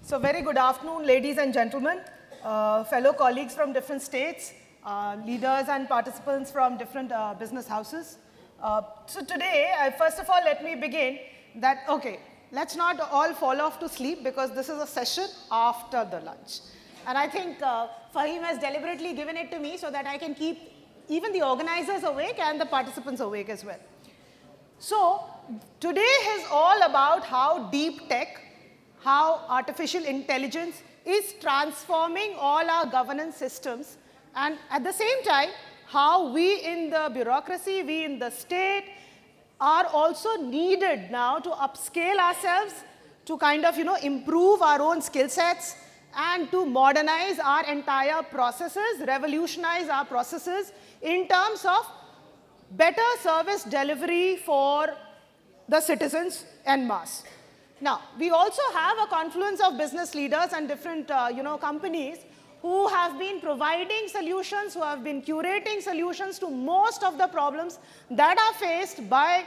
So very good afternoon, ladies and gentlemen, fellow colleagues from different states, leaders and participants from different business houses. So today, first of all, let me begin that, okay, let's not all fall off to sleep because this is a session after the lunch. And I think Fahim has deliberately given it to me so that I can keep even the organizers awake and the participants awake as well. So today is all about how deep tech, how artificial intelligence is transforming all our governance systems, and at the same time, how we in the bureaucracy, we in the state, are also needed now to upscale ourselves, to kind of, improve our own skill sets, and to modernize our entire processes, revolutionize our processes in terms of better service delivery for the citizens en masse. Now, we also have a confluence of business leaders and different, companies who have been providing solutions, who have been curating solutions to most of the problems that are faced by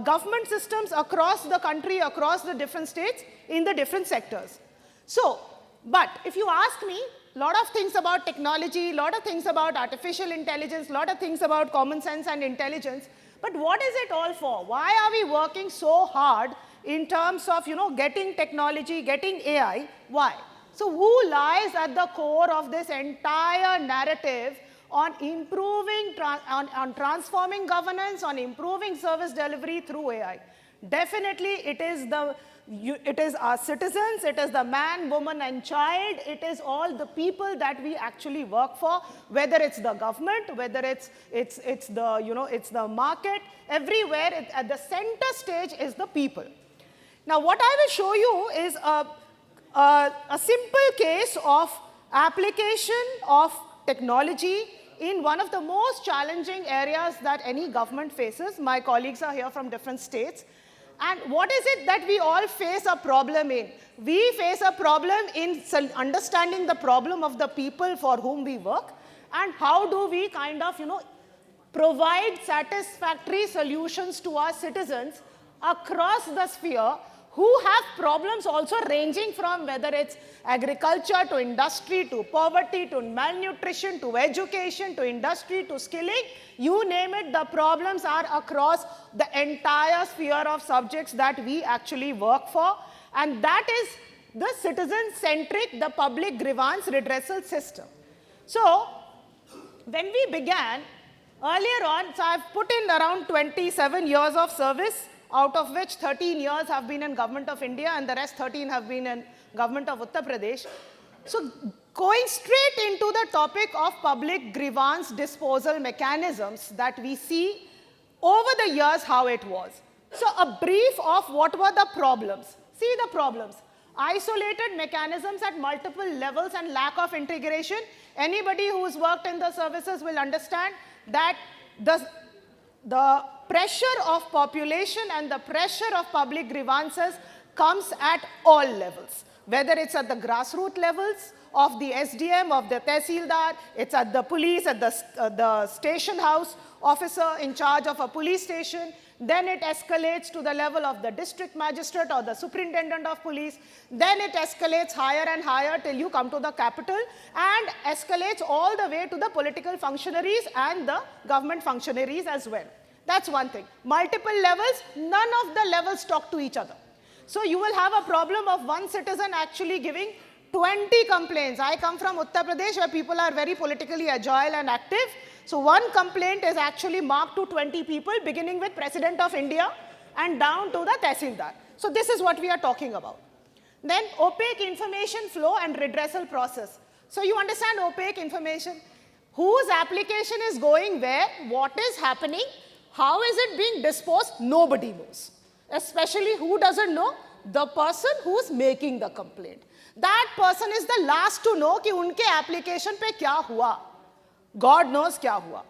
government systems across the country, across the different states, in the different sectors. So, but if you ask me, a lot of things about technology, a lot of things about artificial intelligence, a lot of things about common sense and intelligence, but what is it all for? Why are we working so hard in terms of, getting technology, getting AI? Why? So who lies at the core of this entire narrative on improving, on transforming governance, on improving service delivery through AI? Definitely it is our citizens, it is the man, woman and child, it is all the people that we actually work for, whether it's the government, whether it's the, it's the market, everywhere at the center stage is the people. Now what I will show you is a simple case of application of technology in one of the most challenging areas that any government faces. My colleagues are here from different states. And what is it that we all face a problem in? We face a problem in understanding the problem of the people for whom we work, and how do we kind of, provide satisfactory solutions to our citizens across the sphere who have problems also ranging from whether it's agriculture to industry to poverty to malnutrition to education to industry to skilling. You name it, the problems are across the entire sphere of subjects that we actually work for. And that is the citizen-centric, the public grievance redressal system. So when we began, earlier on, so I've put in around 27 years of service, out of which 13 years have been in Government of India and the rest 13 have been in Government of Uttar Pradesh. So going straight into the topic of public grievance disposal mechanisms that we see over the years how it was. So a brief of what were the problems. See the problems. Isolated mechanisms at multiple levels and lack of integration. Anybody who's worked in the services will understand that the pressure of population and the pressure of public grievances comes at all levels, whether it's at the grassroots levels of the SDM, of the Tehsildar, it's at the police, at the station house officer in charge of a police station, then it escalates to the level of the district magistrate or the superintendent of police, then it escalates higher and higher till you come to the capital and escalates all the way to the political functionaries and the government functionaries as well. That's one thing. Multiple levels, none of the levels talk to each other. So you will have a problem of one citizen actually giving 20 complaints. I come from Uttar Pradesh where people are very politically agile and active. So one complaint is actually marked to 20 people, beginning with President of India and down to the Tehsildar. So this is what we are talking about. Then opaque information flow and redressal process. So you understand opaque information. Whose application is going where, what is happening, how is it being disposed? Nobody knows. Especially who doesn't know? The person who's making the complaint. That person is the last to know कि उनके application पे क्या हुआ. God knows क्या हुआ.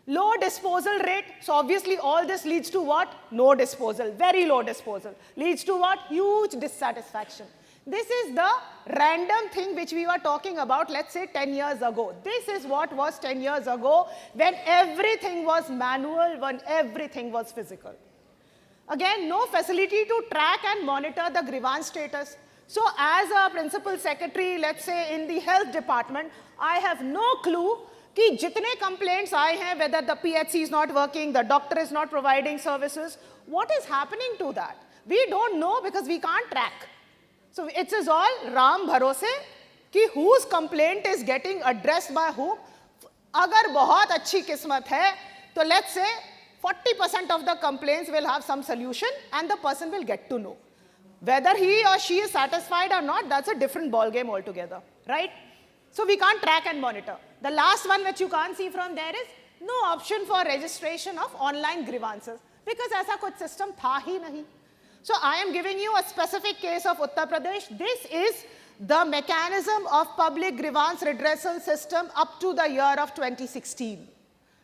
Low disposal rate. So obviously all this leads to what? No disposal. Very low disposal. Leads to what? Huge dissatisfaction. This is the random thing which we were talking about, let's say 10 years ago. This is what was 10 years ago when everything was manual, when everything was physical. Again, no facility to track and monitor the grievance status. So as a principal secretary, let's say in the health department, I have no clue कि जितने complaints आए हैं, whether the PHC is not working, the doctor is not providing services, what is happening to that? We don't know because we can't track. So it is all Ram Bharose कि whose complaint is getting addressed by whom. अगर बहुत अच्छी किस्मत है, तो let's say 40% of the complaints will have some solution and the person will get to know. Whether he or she is satisfied or not, that's a different ball game altogether, right? So we can't track and monitor. The last one which you can't see from there is no option for registration of online grievances because ऐसा कुछ system था ही नहीं. So I am giving you a specific case of Uttar Pradesh. This is the mechanism of public grievance redressal system up to the year of 2016.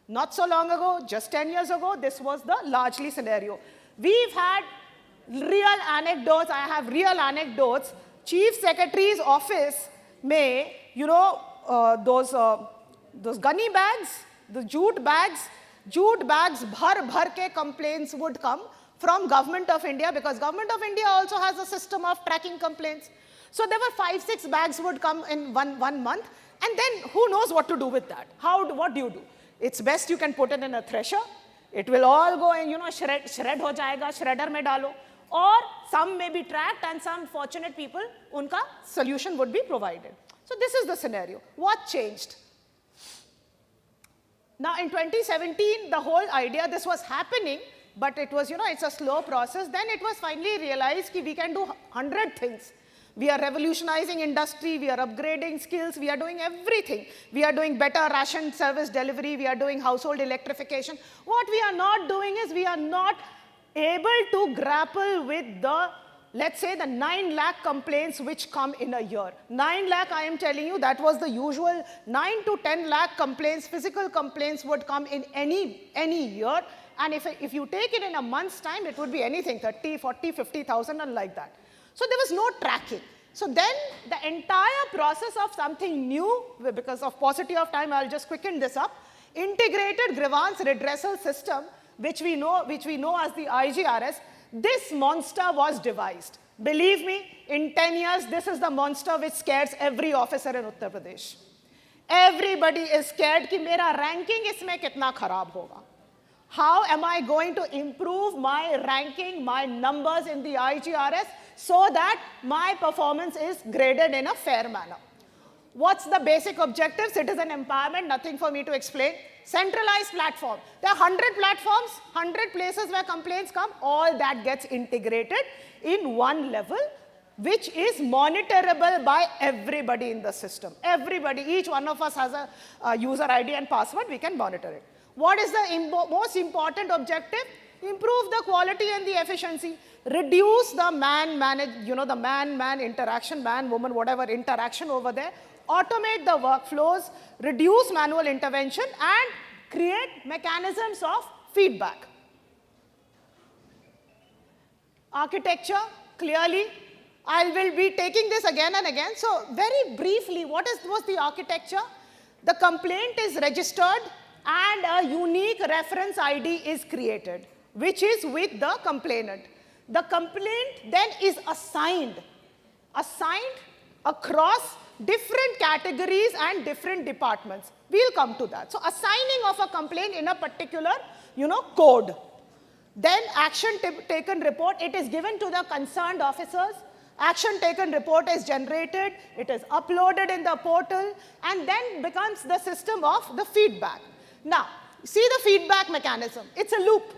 Not so long ago, just 10 years ago, this was the largely scenario. We've had real anecdotes. I have real anecdotes. Chief Secretary's office may, you know, those gunny bags, the jute bags bhar ke complaints would come from Government of India because Government of India also has a system of tracking complaints. So there were 5-6 bags would come in one month, and then who knows what to do with that? What do you do? It's best you can put it in a thresher. It will all go and, you know, shred ho jayega, shredder mein dalo. Or some may be tracked and some fortunate people, unka solution would be provided. So this is the scenario. What changed? Now in 2017, the whole idea, this was happening, but it was, you know, it's a slow process. Then it was finally realized that we can do 100 things. We are revolutionizing industry, we are upgrading skills, we are doing everything. We are doing better ration service delivery, we are doing household electrification. What we are not doing is we are not able to grapple with the, let's say, the 9 lakh complaints which come in a year. 9 lakh, I am telling you, that was the usual 9 to 10 lakh complaints, physical complaints would come in any year. And if you take it in a month's time, it would be anything, 30, 40, 50,000 and like that. So there was no tracking. So then the entire process of something new, because of paucity of time, I'll just quicken this up, integrated grievance redressal system, which we know as the IGRS, this monster was devised. Believe me, in 10 years, this is the monster which scares every officer in Uttar Pradesh. Everybody is scared कि मेरा ranking इसमें कितना खराब होगा. How am I going to improve my ranking, my numbers in the IGRS so that my performance is graded in a fair manner? What's the basic objective? Citizen empowerment, nothing for me to explain. Centralized platform. There are 100 platforms, 100 places where complaints come. All that gets integrated in one level, which is monitorable by everybody in the system. Everybody, each one of us has a user ID and password, we can monitor it. What is the most important objective? Improve the quality and the efficiency. Reduce the the man-man interaction, man-woman, whatever interaction over there. Automate the workflows, reduce manual intervention, and create mechanisms of feedback. Architecture, clearly, I will be taking this again and again. So very briefly, what was the architecture? The complaint is registered and a unique reference ID is created, which is with the complainant. The complaint then is assigned across different categories and different departments. We'll come to that. So assigning of a complaint in a particular, code. Then action taken report, it is given to the concerned officers. Action taken report is generated, it is uploaded in the portal, and then becomes the system of the feedback. Now, see the feedback mechanism. It's a loop.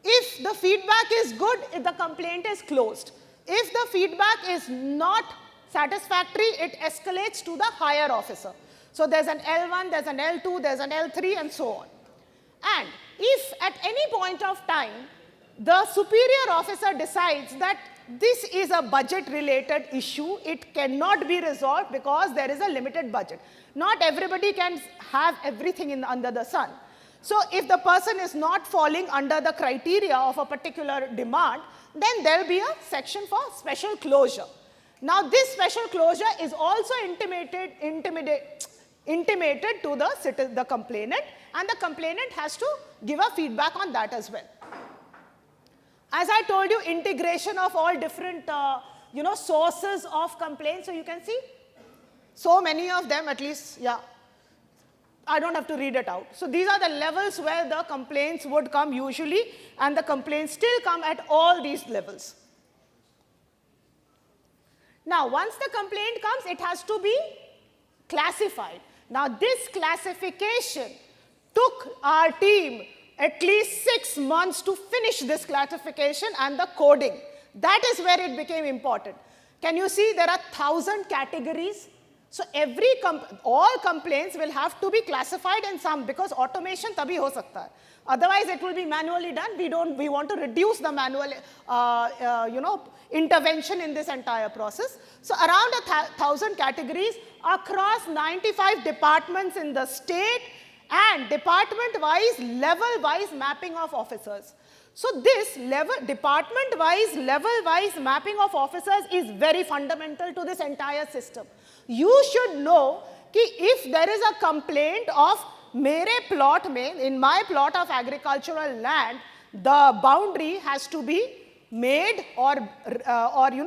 If the feedback is good, the complaint is closed. If the feedback is not satisfactory, it escalates to the higher officer. So there's an L1, there's an L2, there's an L3, and so on. And if at any point of time, the superior officer decides that this is a budget-related issue, it cannot be resolved because there is a limited budget. Not everybody can have everything under the sun. So if the person is not falling under the criteria of a particular demand, then there will be a section for special closure. Now this special closure is also intimated to the complainant, and the complainant has to give a feedback on that as well. As I told you, integration of all different sources of complaints. So you can see so many of them, at least, yeah. I don't have to read it out. So these are the levels where the complaints would come usually, and the complaints still come at all these levels. Now, once the complaint comes, it has to be classified. Now, this classification took our team at least 6 months to finish this classification and the coding. That is where it became important. Can you see there are 1,000 categories? So all complaints will have to be classified in some, because automation tabhi ho sakta hai. Otherwise, it will be manually done. We want to reduce the manual, intervention in this entire process. So around 1,000 categories across 95 departments in the state, and department-wise, level-wise mapping of officers. So this department-wise, level-wise mapping of officers is very fundamental to this entire system. You should know that if there is a complaint of mere plot mein, in my plot of agricultural land, the boundary has to be made or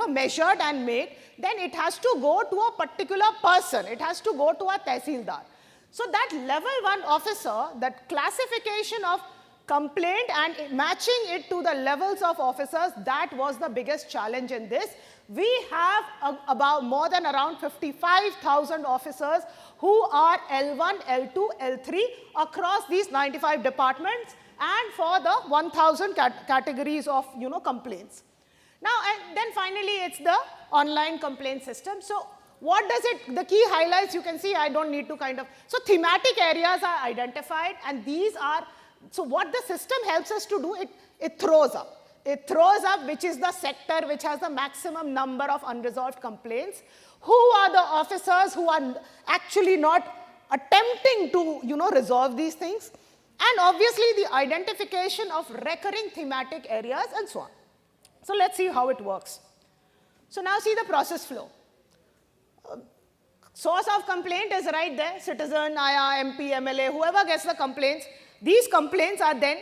measured and made, then it has to go to a particular person. It has to go to a tehsildar. So that level 1 officer, that classification of complaint and matching it to the levels of officers, that was the biggest challenge in this. We have about more than around 55,000 officers who are L1, L2, L3 across these 95 departments, and for the 1,000 categories of complaints. Now, and then finally, it's the online complaint system. So what does it, the key highlights you can see, I don't need to so thematic areas are identified, and these are, so what the system helps us to do, it throws up. It throws up which is the sector which has the maximum number of unresolved complaints, who are the officers who are actually not attempting to resolve these things, and obviously the identification of recurring thematic areas and so on. So let's see how it works. So now see the process flow. Source of complaint is right there, citizen, Aya, MP, MLA, whoever gets the complaints. These complaints are then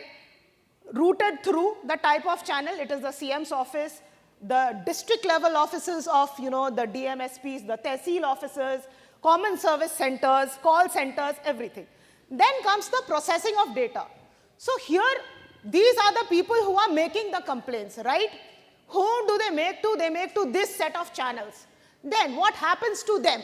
routed through the type of channel. It is the CM's office, the district level offices of the DMSPs, the tehsil officers, common service centers, call centers, everything. Then comes the processing of data. So here, these are the people who are making the complaints, right? Who do they make to? They make to this set of channels. Then what happens to them?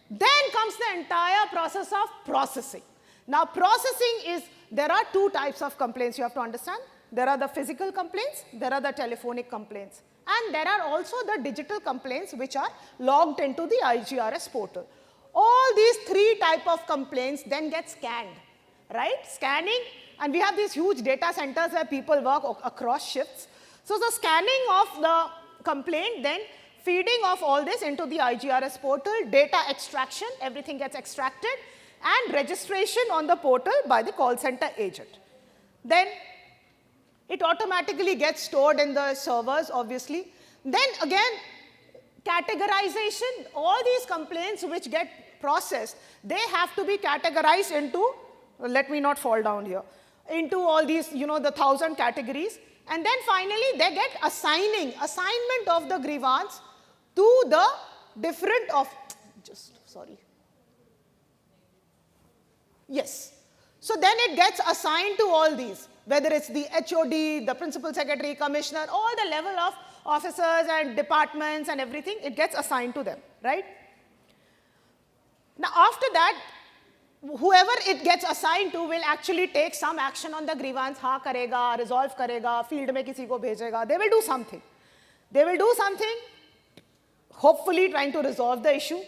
Then comes the entire process of processing. Now processing is, there are two types of complaints you have to understand. There are the physical complaints, there are the telephonic complaints, and there are also the digital complaints which are logged into the IGRS portal. All these three types of complaints then get scanned, right? Scanning, and we have these huge data centers where people work across shifts. So the scanning of the complaint, then feeding of all this into the IGRS portal, data extraction, everything gets extracted, and registration on the portal by the call center agent. Then it automatically gets stored in the servers, obviously. Then again, categorization, all these complaints which get processed, they have to be categorized into, let me not fall down here, into all these, the 1,000 categories. And then finally, they get assignment of the grievance to the different of, Yes. So then it gets assigned to all these, whether it's the HOD, the principal secretary, commissioner, all the level of officers and departments and everything, it gets assigned to them, right? Now after that, whoever it gets assigned to will actually take some action on the grievance, हाँ करेगा, resolve करेगा, field में किसी को भेजेगा, they will do something. They will do something, hopefully trying to resolve the issue,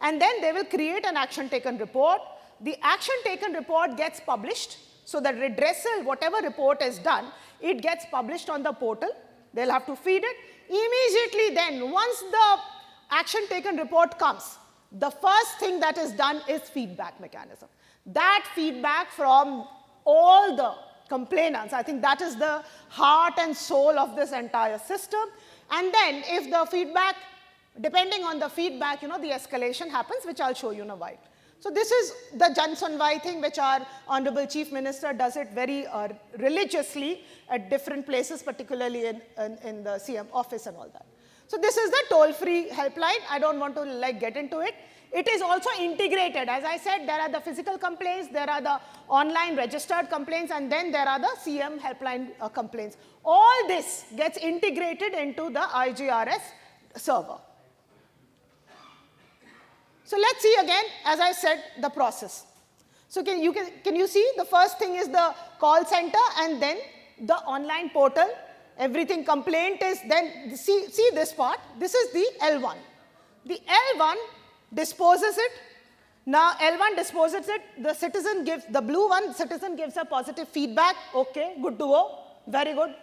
and then they will create an action taken report. The action taken report gets published, so that redressal, whatever report is done, it gets published on the portal. They'll have to feed it. Immediately then, once the action taken report comes, the first thing that is done is feedback mechanism. That feedback from all the complainants, I think that is the heart and soul of this entire system. And then if the feedback, depending on the feedback, the escalation happens, which I'll show you in a while. So this is the Jan Sunwai thing, which our Honorable Chief Minister does it very religiously at different places, particularly in the CM office and all that. So this is the toll-free helpline. I don't want to like get into it. It is also integrated. As I said, there are the physical complaints, there are the online registered complaints, and then there are the CM helpline complaints. All this gets integrated into the IGRS server. So let's see again, as I said, the process. So can you see the first thing is the call center and then the online portal. Everything complaint is then, see this part, this is the L1. The L1 disposes it. Now L1 disposes it, the citizen gives, the blue one, citizen gives a positive feedback, okay, good to go, very good.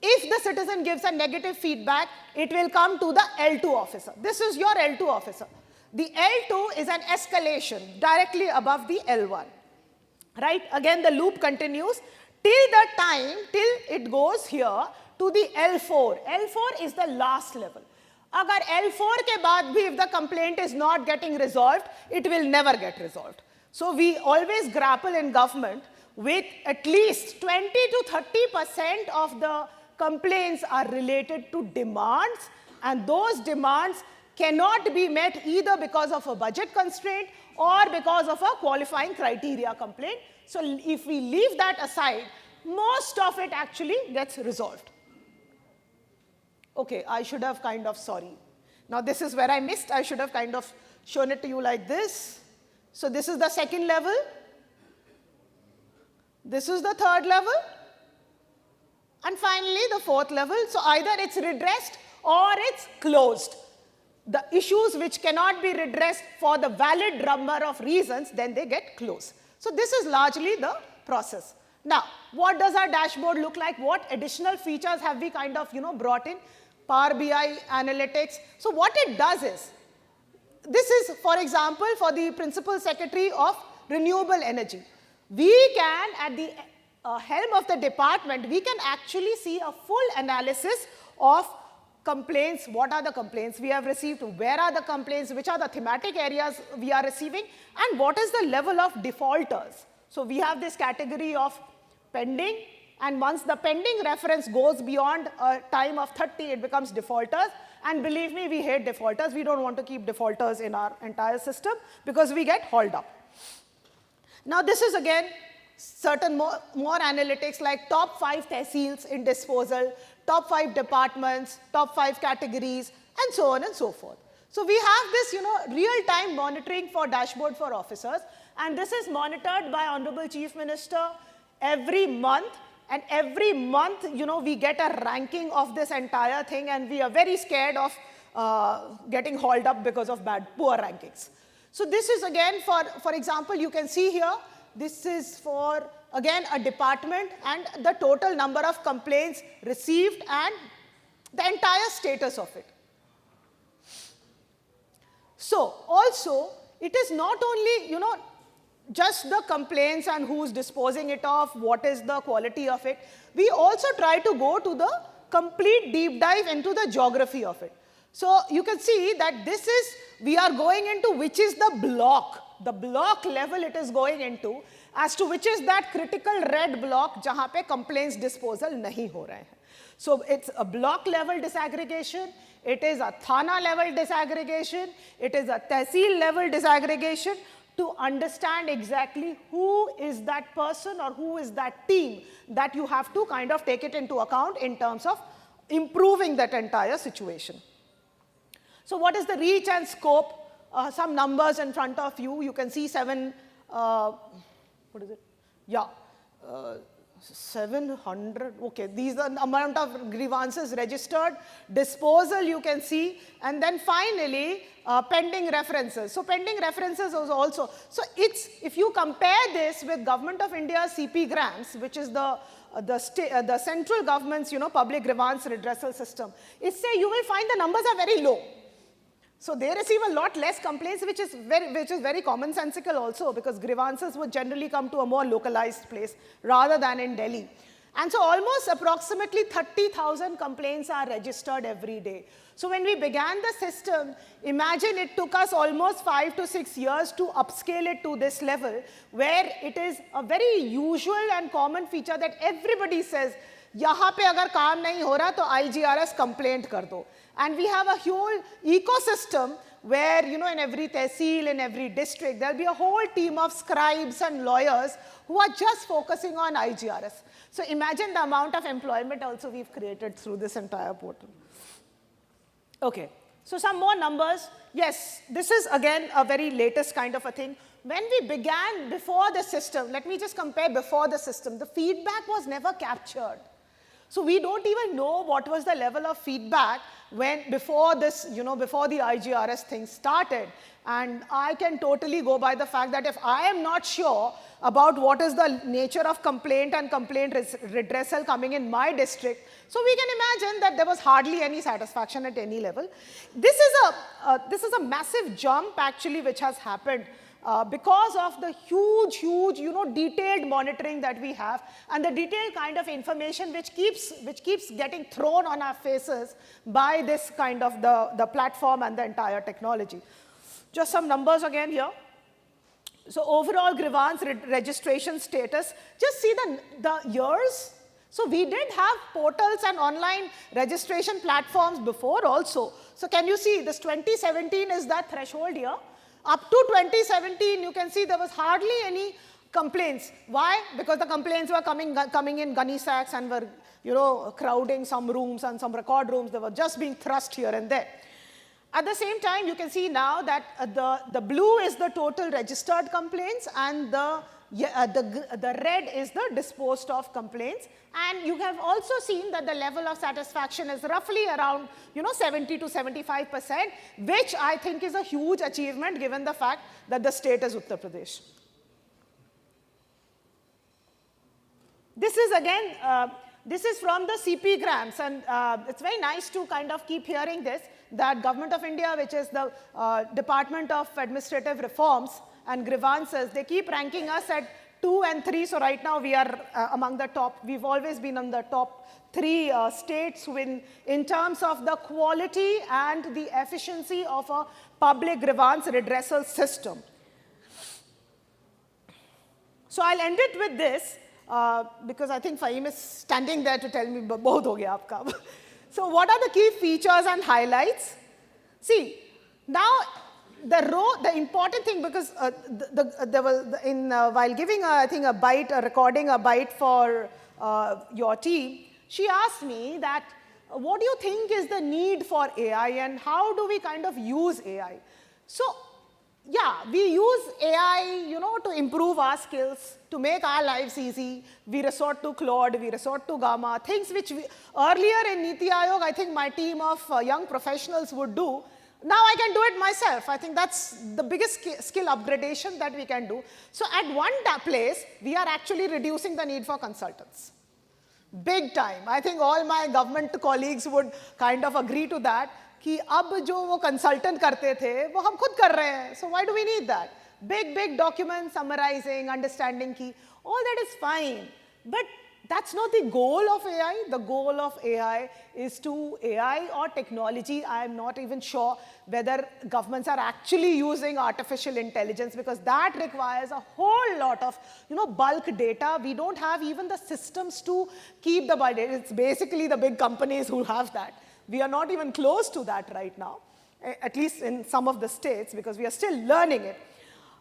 If the citizen gives a negative feedback, it will come to the L2 officer. This is your L2 officer. The L2 is an escalation directly above the L1, right? Again, the loop continues till the time, till it goes here to the L4. L4 is the last level. Agar L4 ke baad bhi, if the complaint is not getting resolved, it will never get resolved. So we always grapple in government with at least 20 to 30% of the complaints are related to demands, and those demands cannot be met either because of a budget constraint or because of a qualifying criteria complaint. So if we leave that aside, most of it actually gets resolved. Okay, I should have kind of, sorry. Now this is where I missed. I should have kind of shown it to you like this. So this is the second level. This is the third level. And finally the fourth level. So either it's redressed or it's closed. The issues which cannot be redressed for the valid number of reasons, then they get closed. So this is largely the process. Now, what does our dashboard look like? What additional features have we kind of, brought in? Power BI analytics. So what it does is, this is, for example, for the Principal Secretary of Renewable Energy. We can, at the helm of the department, we can actually see a full analysis of complaints. What are the complaints we have received? Where are the complaints? Which are the thematic areas we are receiving? And what is the level of defaulters? So we have this category of pending. And once the pending reference goes beyond a time of 30, it becomes defaulters. And believe me, we hate defaulters. We don't want to keep defaulters in our entire system because we get hauled up. Now this is again certain more analytics like top 5 tehsils in disposal, top 5 departments, top 5 categories, and so on and so forth. So we have this, real-time monitoring for dashboard for officers. And this is monitored by Honorable Chief Minister every month. And every month, we get a ranking of this entire thing, and we are very scared of getting hauled up because of poor rankings. So this is again for example, you can see here, this is for, again, a department and the total number of complaints received and the entire status of it. So also, it is not only, just the complaints and who's disposing it of, what is the quality of it. We also try to go to the complete deep dive into the geography of it. So you can see that this is, we are going into which is the block level it is going into, as to which is that critical red block jahan pe complaints disposal nahi ho rahe hain. So it's a block level disaggregation, it is a thana level disaggregation, it is a tehsil level disaggregation, to understand exactly who is that person or who is that team that you have to kind of take it into account in terms of improving that entire situation. So what is the reach and scope? Some numbers in front of you. You can see 700, okay, these are the amount of grievances registered, disposal you can see, and then finally pending references. So pending references is also, so it's, if you compare this with Government of India's CP grants, which is the central government's, public grievance redressal system, it's say you will find the numbers are very low. So they receive a lot less complaints, which is very commonsensical also, because grievances would generally come to a more localized place rather than in Delhi. And so almost approximately 30,000 complaints are registered every day. So when we began the system, imagine it took us almost 5 to 6 years to upscale it to this level, where it is a very usual and common feature that everybody says, yahan pe agar kaam nahi ho raha to IGRS complaint kar do. And we have a whole ecosystem where, in every tehsil, in every district, there'll be a whole team of scribes and lawyers who are just focusing on IGRS. So imagine the amount of employment also we've created through this entire portal. Okay, so some more numbers. Yes, this is again a very latest kind of a thing. When we began before the system, let me just compare before the system, the feedback was never captured. So we don't even know what was the level of feedback before this, before the IGRS thing started. And I can totally go by the fact that if I am not sure about what is the nature of complaint and complaint redressal coming in my district, so we can imagine that there was hardly any satisfaction at any level. This is a massive jump actually which has happened because of the huge, detailed monitoring that we have and the detailed kind of information which keeps getting thrown on our faces by this kind of the platform and the entire technology. Just some numbers again here. So overall grievance registration status, just see the years. So we did have portals and online registration platforms before also. So can you see this 2017 is that threshold here. Up to 2017, you can see there was hardly any complaints. Why? Because the complaints were coming in gunny sacks and were, crowding some rooms and some record rooms. They were just being thrust here and there. At the same time, you can see now that the blue is the total registered complaints and the red is the disposed of complaints. And you have also seen that the level of satisfaction is roughly around 70 to 75%, which I think is a huge achievement given the fact that the state is Uttar Pradesh. This is again, this is from the CP grams, and it's very nice to kind of keep hearing this, that Government of India, which is the Department of Administrative Reforms and Grievances, they keep ranking us at 2 and 3. So right now we are among the top. We've always been on the top 3 states in terms of the quality and the efficiency of a public grievance redressal system. So I'll end it with this because I think Fahim is standing there to tell me, bahut ho gaya aapka. So what are the key features and highlights? See, now the important thing, because while giving recording a bite for your team, she asked me that, what do you think is the need for AI and how do we kind of use AI? So yeah, we use AI, to improve our skills, to make our lives easy. We resort to Claude, we resort to Gamma, things which earlier in Niti Aayog, I think my team of young professionals would do. Now I can do it myself. I think that's the biggest skill upgradation that we can do. So at one place, we are actually reducing the need for consultants. Big time. I think all my government colleagues would kind of agree to that. कि अब जो वो consultant करते थे, वो हम खुद कर रहे हैं. So why do we need that? Big documents, summarizing, understanding key, all that is fine. But that's not the goal of AI. The goal of AI is to AI or technology. I'm not even sure whether governments are actually using artificial intelligence, because that requires a whole lot of bulk data. We don't have even the systems to keep the bulk data. It's basically the big companies who have that. We are not even close to that right now, at least in some of the states, because we are still learning it.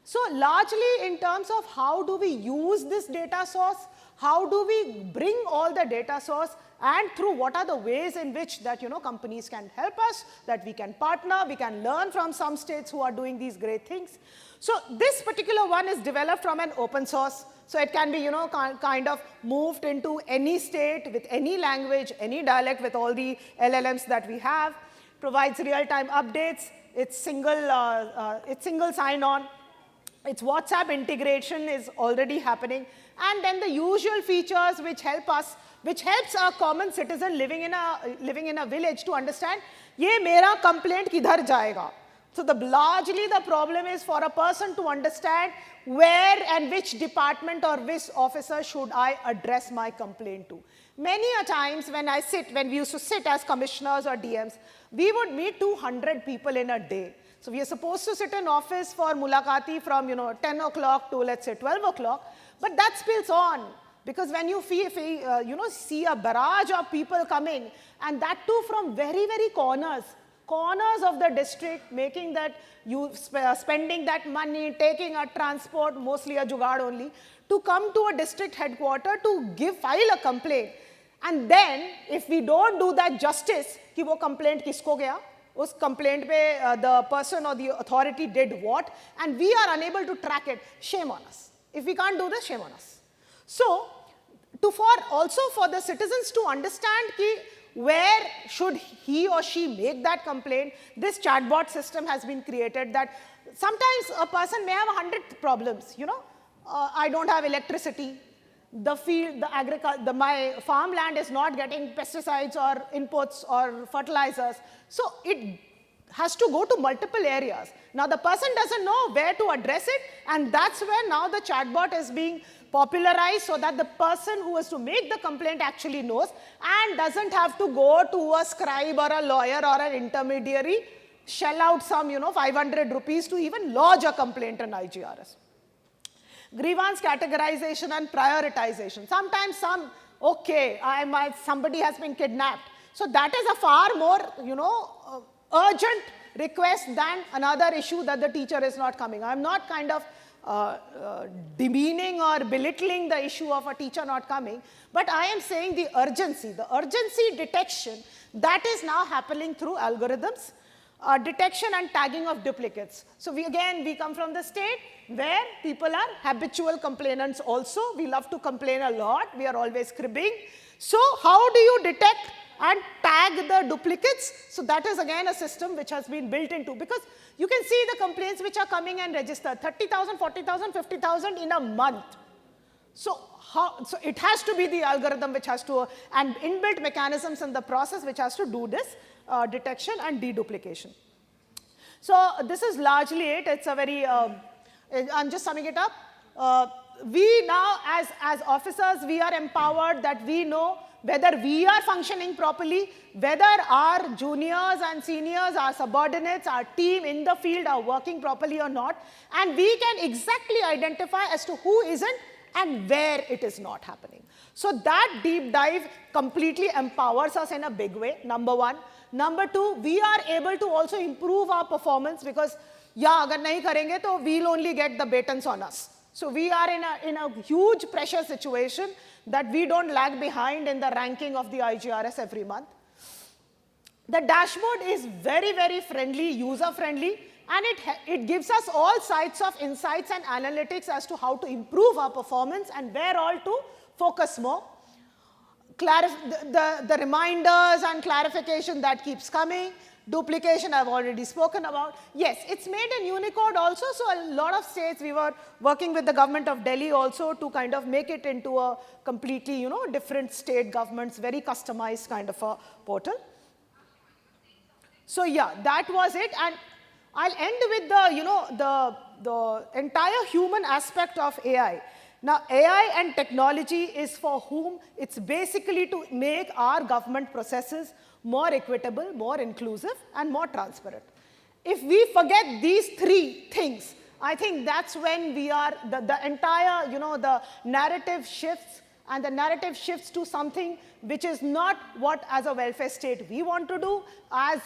So largely in terms of how do we use this data source, how do we bring all the data source, and through what are the ways in which that companies can help us, that we can partner, we can learn from some states who are doing these great things. So this particular one is developed from an open source. So it can be kind of moved into any state with any language, any dialect, with all the LLMs that we have. Provides real-time updates. It's single sign-on. Its WhatsApp integration is already happening. And then the usual features which helps a common citizen living in a village to understand, ye mera complaint kidhar jayega. So largely the problem is for a person to understand where and which department or which officer should I address my complaint to. Many a times when we used to sit as commissioners or DMs, we would meet 200 people in a day. So we are supposed to sit in office for mulakati from 10 o'clock to let's say 12 o'clock, but that spills on. Because when you see a barrage of people coming, and that too from very, very corners of the district, making that spending that money, taking a transport, mostly a jugaad only, to come to a district headquarter to file a complaint. And then, if we don't do that justice, कि वो complaint किसको गया, उस complaint पे the person or the authority did what, and we are unable to track it, shame on us. If we can't do this, shame on us. So, also for the citizens to understand ki where should he or she make that complaint, this chatbot system has been created that sometimes a person may have 100 problems, I don't have electricity, my farmland is not getting pesticides or inputs or fertilizers. So it has to go to multiple areas. Now the person doesn't know where to address it, and that's where now the chatbot is being popularized so that the person who is to make the complaint actually knows and doesn't have to go to a scribe or a lawyer or an intermediary, shell out some 500 rupees to even lodge a complaint in IGRS. Grievance categorization and prioritization. Sometimes somebody has been kidnapped. So that is a far more, urgent request than another issue that the teacher is not coming. I'm not kind of demeaning or belittling the issue of a teacher not coming, but I am saying the urgency detection that is now happening through algorithms, detection and tagging of duplicates. So we come from the state where people are habitual complainants also. We love to complain a lot. We are always cribbing. So how do you detect and tag the duplicates? So that is again a system which has been built into, because you can see the complaints which are coming and registered, 30,000, 40,000, 50,000 in a month. So it has to be the algorithm which has to, and inbuilt mechanisms in the process which has to do this detection and deduplication. So this is largely it. It's a very, I'm just summing it up. We now as officers, we are empowered that we know whether we are functioning properly, whether our juniors and seniors, our subordinates, our team in the field are working properly or not, and we can exactly identify as to who isn't and where it is not happening. So that deep dive completely empowers us in a big way, number one. Number two, we are able to also improve our performance, because agar nahi karenge to we'll only get the batons on us. So we are in a huge pressure situation that we don't lag behind in the ranking of the IGRS every month. The dashboard is very, very friendly, user-friendly, and it gives us all sides of insights and analytics as to how to improve our performance and where all to focus more. The reminders and clarification that keeps coming. Duplication I've already spoken about. Yes, it's made in Unicode also, so a lot of states, we were working with the government of Delhi also to kind of make it into a completely, different state governments, very customized kind of a portal. So yeah, that was it, and I'll end with the entire human aspect of AI. Now, AI and technology is for whom? It's basically to make our government processes more equitable, more inclusive, and more transparent. If we forget these three things, I think that's when we are, the entire, the narrative shifts, and the narrative shifts to something which is not what as a welfare state we want to do, as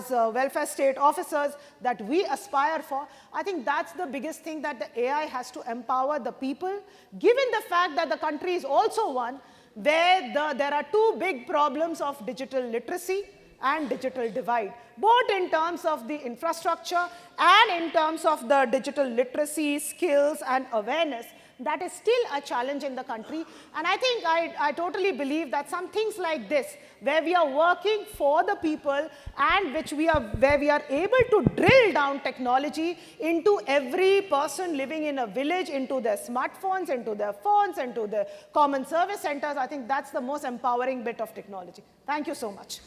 welfare state officers that we aspire for. I think that's the biggest thing, that the AI has to empower the people, given the fact that the country is also one where there are two big problems of digital literacy and digital divide, both in terms of the infrastructure and in terms of the digital literacy, skills, and awareness. That is still a challenge in the country. And I think I totally believe that some things like this, where we are working for the people and where we are able to drill down technology into every person living in a village, into their smartphones, into their phones, into their common service centers, I think that's the most empowering bit of technology. Thank you so much.